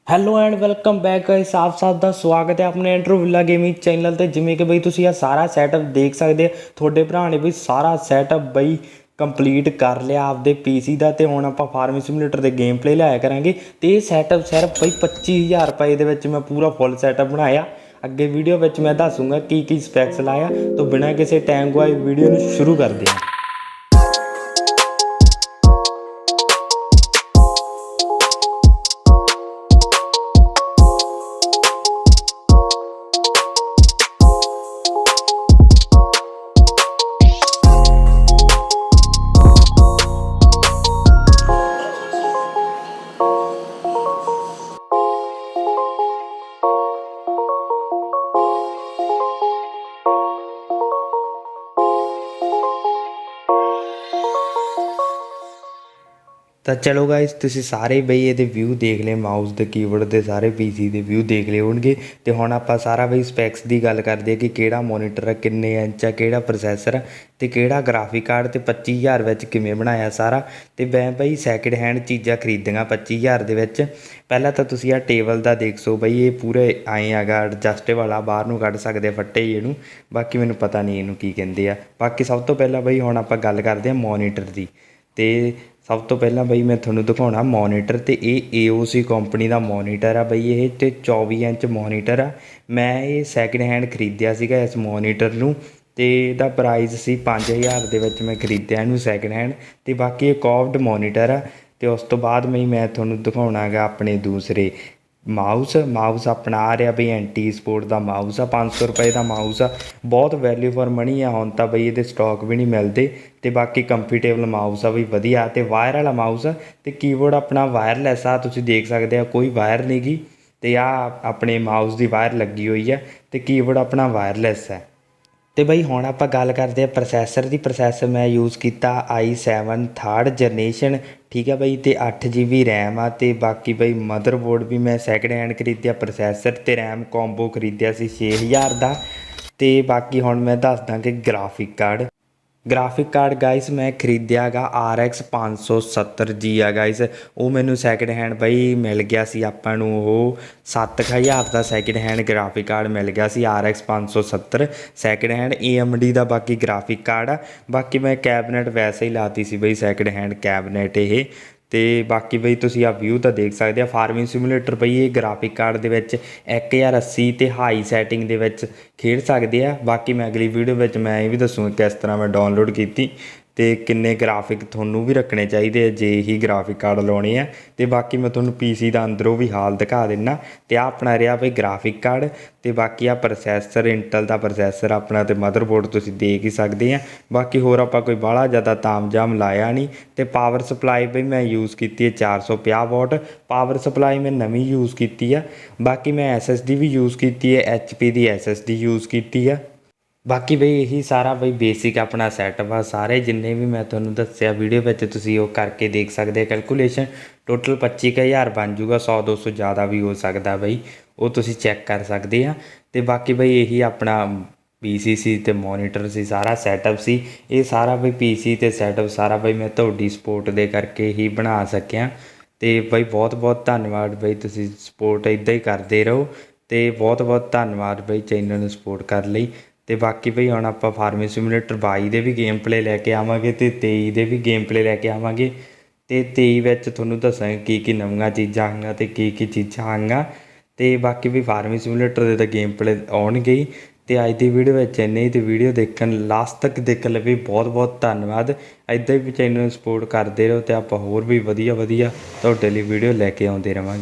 Hello and welcome back guys ਆਪ ਸਭ ਦਾ ਸਵਾਗਤ ਹੈ ਆਪਣੇ ਐਂਡਰੂ ਵਿਲਾ ਗੇਮਿੰਗ ਚੈਨਲ ਤੇ। ਜਿਵੇਂ ਕਿ ਬਈ ਤੁਸੀਂ ਇਹ ਸਾਰਾ ਸੈਟਅਪ ਦੇਖ ਸਕਦੇ ਹੋ, ਤੁਹਾਡੇ ਭਰਾ ਨੇ ਬਈ ਸਾਰਾ ਸੈਟਅਪ ਬਈ ਕੰਪਲੀਟ ਕਰ ਲਿਆ ਆਪਦੇ ਪੀਸੀ ਦਾ। ਤੇ ਹੁਣ ਆਪਾਂ ਫਾਰਮਿੰਗ ਸਿਮੂਲੇਟਰ ਦੇ ਗੇਮ ਪਲੇ ਲਾਇਆ ਕਰਾਂਗੇ। ਤੇ ਇਹ ਸੈਟਅਪ ਸਿਰਫ ਬਈ 25000 ਰੁਪਏ ਦੇ ਵਿੱਚ ਮੈਂ ਪੂਰਾ ਫੁੱਲ ਸੈਟਅਪ ਬਣਾਇਆ। ਅੱਗੇ ਵੀਡੀਓ ਵਿੱਚ ਮੈਂ ਦੱਸੂਗਾ ਕੀ ਸਪੈਕਸ ਲਾਇਆ। ਤਾਂ ਬਿਨਾਂ ਕਿਸੇ ਟਾਈਮ ਗਵਾਏ ਵੀਡੀਓ ਨੂੰ ਸ਼ੁਰੂ ਕਰਦੇ ਹਾਂ। ਤਾਂ ਚਲੋ ਗਾਇਸ, ਤੁਸੀਂ ਸਾਰੇ ਬਈ ਇਹਦੇ ਵਿਊ ਦੇਖ ਲਏ, ਮਾਊਸ ਦੇ ਕੀਬੋਰਡ ਦੇ ਸਾਰੇ ਪੀਸੀ ਦੇ ਵਿਊ ਦੇਖ ਲਏ ਹੋਣਗੇ। ਤੇ ਹੁਣ ਆਪਾਂ ਸਾਰਾ ਬਈ ਸਪੈਕਸ ਦੀ ਗੱਲ ਕਰਦੇ ਹਾਂ ਕਿ ਕਿਹੜਾ ਮੋਨੀਟਰ ਆ, ਕਿੰਨੇ ਇੰਚ ਆ, ਕਿਹੜਾ ਪ੍ਰੋਸੈਸਰ ਆ ਤੇ ਕਿਹੜਾ ਗ੍ਰਾਫਿਕ ਕਾਰਡ। ਤੇ 25000 ਵਿੱਚ ਕਿਵੇਂ ਬਣਾਇਆ ਸਾਰਾ। ਤੇ ਮੈਂ ਬਈ ਸੈਕਿੰਡ ਹੈਂਡ ਚੀਜ਼ਾਂ ਖਰੀਦੀਆਂ 25000 ਦੇ ਵਿੱਚ। ਪਹਿਲਾਂ ਤਾਂ ਤੁਸੀਂ ਆਹ ਟੇਬਲ ਦਾ ਦੇਖ ਸੋ ਬਈ, ਇਹ ਪੂਰੇ ਆਏ ਹੈਗਾ ਐਡਜਸਟੇਬਲ ਆ, ਬਾਹਰ ਨੂੰ ਕੱਢ ਸਕਦੇ ਫੱਟੇ ਹੀ ਇਹਨੂੰ। ਬਾਕੀ ਮੈਨੂੰ ਪਤਾ ਨਹੀਂ ਇਹਨੂੰ ਕੀ ਕਹਿੰਦੇ ਆ। ਬਾਕੀ ਸਭ ਤੋਂ ਪਹਿਲਾਂ ਬਈ ਹੁਣ ਆਪਾਂ ਗੱਲ ਕਰਦੇ ਹਾਂ ਮੋਨੀਟਰ ਦੀ। ਤੇ ਸਭ ਤੋਂ ਪਹਿਲਾਂ ਬਈ ਮੈਂ ਤੁਹਾਨੂੰ ਦਿਖਾਉਣਾ ਮੋਨੀਟਰ। ਤੇ ਇਹ AOC ਕੰਪਨੀ ਦਾ ਮੋਨੀਟਰ ਆ ਬਈ ਇਹ, ਤੇ 24 ਇੰਚ ਮੋਨੀਟਰ ਆ। ਮੈਂ ਇਹ ਸੈਕਿੰਡ ਹੈਂਡ ਖਰੀਦਿਆ ਸੀਗਾ ਇਸ ਮੋਨੀਟਰ ਨੂੰ। ਤੇ ਇਹਦਾ ਪ੍ਰਾਈਸ ਸੀ 5000 ਦੇ ਵਿੱਚ ਮੈਂ ਖਰੀਦਿਆ ਇਹਨੂੰ ਸੈਕਿੰਡ ਹੈਂਡ। ਤੇ ਬਾਕੀ ਇਹ ਕੌਵਡ ਮੋਨੀਟਰ ਆ। ਤੇ ਉਸ ਤੋਂ ਬਾਅਦ ਮੈਂ ਤੁਹਾਨੂੰ ਦਿਖਾਉਣਾ ਗਾ ਆਪਣੇ ਦੂਸਰੇ ਮਾਊਸ ਆਪਣਾ ਆ ਰਿਹਾ ਬਈ ਐਂਟੀ ਸਪੋਰਟ ਦਾ ਮਾਊਸ ਆ। 500 ਰੁਪਏ ਦਾ ਮਾਊਸ ਆ, ਬਹੁਤ ਵੈਲਿਊ ਫॉर ਮਨੀ ਆ। ਹੁਣ ਤਾਂ ਬਈ ਇਹਦੇ ਸਟਾਕ ਵੀ ਨਹੀਂ ਮਿਲਦੇ। ਤੇ ਬਾਕੀ ਕੰਫਰਟੇਬਲ ਮਾਊਸ ਆ ਬਈ ਵਧੀਆ। ਤੇ ਵਾਇਰ ਵਾਲਾ ਮਾਊਸ ਆ। ਤੇ ਕੀਬੋਰਡ ਆਪਣਾ ਵਾਇਰਲੈਸ ਆ, ਤੁਸੀਂ ਦੇਖ ਸਕਦੇ ਆ ਕੋਈ ਵਾਇਰ ਨਹੀਂ ਗੀ। ਤੇ ਆ ਆਪਣੇ ਮਾਊਸ ਦੀ ਵਾਇਰ ਲੱਗੀ ਹੋਈ ਆ। ਤੇ ਕੀਬੋਰਡ ਆਪਣਾ ਵਾਇਰਲੈਸ ਹੈ। ਤੇ ਬਈ ਹੁਣ ਆਪਾਂ ਗੱਲ ਕਰਦੇ ਹਾਂ ਪ੍ਰੋਸੈਸਰ ਦੀ। ਪ੍ਰੋਸੈਸਰ ਮੈਂ ਯੂਜ਼ ਕੀਤਾ i7 3rd ਜਨਰੇਸ਼ਨ, ਠੀਕ ਹੈ ਬਈ। ਤੇ 8 GB ਰੈਮ ਆ। ਤੇ ਬਾਕੀ ਬਈ ਮਦਰਬੋਰਡ ਵੀ ਮੈਂ ਸੈਕਿੰਡ ਹੈਂਡ ਖਰੀਦਿਆ। ਪ੍ਰੋਸੈਸਰ ਤੇ ਰੈਮ ਕੋਂਬੋ ਖਰੀਦਿਆ ਸੀ 6000 ਦਾ। ਤੇ ਬਾਕੀ ਹੁਣ ਮੈਂ ਦੱਸਦਾ ਕਿ ਗ੍ਰਾਫਿਕ ਕਾਰਡ ਗਾਇਸ ਮੈਂ ਖਰੀਦਿਆ ਗਾ RX 570G ਆ ਗਾਇਸ। ਉਹ ਮੈਨੂੰ ਸੈਕਿੰਡ ਹੈਂਡ ਬਈ ਮਿਲ ਗਿਆ ਸੀ ਆਪਾਂ ਨੂੰ, ਉਹ 7000 ਦਾ ਸੈਕਿੰਡ ਹੈਂਡ ਗ੍ਰਾਫਿਕ ਕਾਰਡ ਮਿਲ ਗਿਆ ਸੀ RX 570 ਸੈਕਿੰਡ ਹੈਂਡ AMD ਦਾ। ਬਾਕੀ ਗ੍ਰਾਫਿਕ ਕਾਰਡ ਆ। ਬਾਕੀ ਮੈਂ ਕੈਬਨਟ ਵੈਸੇ ਹੀ ਲਾਤੀ ਸੀ ਬਈ ਸੈਕਿੰਡ ਹੈਂਡ ਕੈਬਨਟ ਇਹ। ਤੇ ਬਾਕੀ ਬਈ ਤੁਸੀਂ ਆ ਵਿਊ ਤਾਂ ਦੇਖ ਸਕਦੇ ਆ। ਫਾਰਮਿੰਗ ਸਿਮੂਲੇਟਰ ਬਈ ਇਹ ਗ੍ਰਾਫਿਕ ਕਾਰਡ ਦੇ ਵਿੱਚ 1080 ਤੇ ਹਾਈ ਸੈਟਿੰਗ ਦੇ ਵਿੱਚ ਖੇਡ ਸਕਦੇ ਆ। ਬਾਕੀ ਮੈਂ ਅਗਲੀ ਵੀਡੀਓ ਵਿੱਚ ਮੈਂ ਇਹ ਵੀ ਦੱਸੂਗਾ ਕਿਸ ਤਰ੍ਹਾਂ ਮੈਂ ਡਾਊਨਲੋਡ ਕੀਤੀ ਤੇ ਕਿੰਨੇ ਗ੍ਰਾਫਿਕ ਤੁਹਾਨੂੰ ਵੀ ਰੱਖਣੇ ਚਾਹੀਦੇ ਆ ਜੇ ਹੀ ਗ੍ਰਾਫਿਕ ਕਾਰਡ ਲਾਉਣੇ ਆ। ਤੇ ਬਾਕੀ ਮੈਂ ਤੁਹਾਨੂੰ PC ਦਾ ਅੰਦਰੋਂ ਵੀ ਹਾਲ ਦਿਖਾ ਦਿੰਦਾ। ਤੇ ਆ ਆਪਣਾ ਰਿਹਾ ਬਈ ਗ੍ਰਾਫਿਕ ਕਾਰਡ। ਤੇ ਬਾਕੀ ਆ ਪ੍ਰੋਸੈਸਰ ਇੰਟਲ ਦਾ ਪ੍ਰੋਸੈਸਰ ਆਪਣਾ। ਤੇ ਮਦਰਬੋਰਡ ਤੁਸੀਂ ਦੇਖ ਹੀ ਸਕਦੇ ਆ। ਬਾਕੀ ਹੋਰ ਆਪਾਂ ਕੋਈ ਬਾਹਲਾ ਜ਼ਿਆਦਾ ਤਾਮਝਾਮ ਲਾਇਆ ਨਹੀਂ। ਤੇ ਪਾਵਰ ਸਪਲਾਈ ਬਈ ਮੈਂ ਯੂਜ਼ ਕੀਤੀ ਹੈ 450 ਵਾਟ ਪਾਵਰ ਸਪਲਾਈ ਮੈਂ ਨਵੀਂ ਯੂਜ਼ ਕੀਤੀ ਆ। ਬਾਕੀ ਮੈਂ SSD ਵੀ ਯੂਜ਼ ਕੀਤੀ ਹੈ, HP ਦੀ SSD ਯੂਜ਼ ਕੀਤੀ ਆ। ਬਾਕੀ ਬਈ ਇਹੀ ਸਾਰਾ ਬਈ ਬੇਸਿਕ ਆਪਣਾ ਸੈਟਅਪ ਆ। ਸਾਰੇ ਜਿੰਨੇ ਵੀ ਮੈਂ ਤੁਹਾਨੂੰ ਦੱਸਿਆ ਵੀਡੀਓ ਵਿੱਚ ਤੁਸੀਂ ਉਹ ਕਰਕੇ ਦੇਖ ਸਕਦੇ ਕੈਲਕੂਲੇਸ਼ਨ। ਟੋਟਲ 25000 ਬਣ ਜੂਗਾ। 100-200 ਜ਼ਿਆਦਾ ਵੀ ਹੋ ਸਕਦਾ ਬਈ, ਉਹ ਤੁਸੀਂ ਚੈੱਕ ਕਰ ਸਕਦੇ ਆ। ਤੇ ਬਾਕੀ ਬਈ ਇਹੀ ਆਪਣਾ PC ਸੀ ਤੇ ਮੋਨੀਟਰ ਸੀ, ਸਾਰਾ ਸੈਟਅਪ ਸੀ ਇਹ ਸਾਰਾ ਬਈ। PC ਤੇ ਸੈਟਅਪ ਸਾਰਾ ਬਈ ਮੈਂ ਤੁਹਾਡੀ ਸਪੋਰਟ ਦੇ ਕਰਕੇ ਹੀ ਬਣਾ ਸਕਿਆ। ਤੇ ਬਈ ਬਹੁਤ ਬਹੁਤ ਧੰਨਵਾਦ ਬਈ, ਤੁਸੀਂ ਸਪੋਰਟ ਇੱਦਾਂ ਹੀ ਕਰਦੇ ਰਹੋ। ਤੇ ਬਹੁਤ ਬਹੁਤ ਧੰਨਵਾਦ ਬਈ ਚੈਨਲ ਨੂੰ ਸਪੋਰਟ ਕਰਨ ਲਈ। ਤੇ ਬਾਕੀ ਬਈ ਹੁਣ ਆਪਾਂ ਫਾਰਮਿੰਗ ਸਿਮੂਲੇਟਰ 22 ਦੇ ਵੀ ਗੇਮ ਪਲੇ ਲੈ ਕੇ ਆਵਾਂਗੇ ਤੇ 23 ਦੇ ਵੀ ਗੇਮ ਪਲੇ ਲੈ ਕੇ ਆਵਾਂਗੇ। ਤੇ 23 ਵਿੱਚ ਤੁਹਾਨੂੰ ਦੱਸਾਂਗੇ ਕੀ ਨਵੀਆਂ ਚੀਜ਼ਾਂ ਆਈਆਂ ਤੇ ਕੀ ਚੀਜ਼ਾਂ ਆਈਆਂ। ਤੇ ਬਾਕੀ ਵੀ ਫਾਰਮਿੰਗ ਸਿਮੂਲੇਟਰ ਦੇ ਤਾਂ ਗੇਮ ਪਲੇ ਆਉਣਗੇ ਹੀ। ਤੇ ਅੱਜ ਦੀ ਵੀਡੀਓ ਵਿੱਚ ਇੰਨੇ ਹੀ। ਤੇ ਵੀਡੀਓ ਦੇਖਣ ਲਾਸਟ ਤੱਕ ਦੇਖਣ ਲਈ ਬਹੁਤ ਬਹੁਤ ਧੰਨਵਾਦ। ਇੱਦਾਂ ਵੀ ਚੈਨਲ ਨੂੰ ਸਪੋਰਟ ਕਰਦੇ ਰਹੋ ਤੇ ਆਪਾਂ ਹੋਰ ਵੀ ਵਧੀਆ ਤੁਹਾਡੇ ਲਈ ਵੀਡੀਓ ਲੈ ਕੇ ਆਉਂਦੇ ਰਹਾਂਗੇ।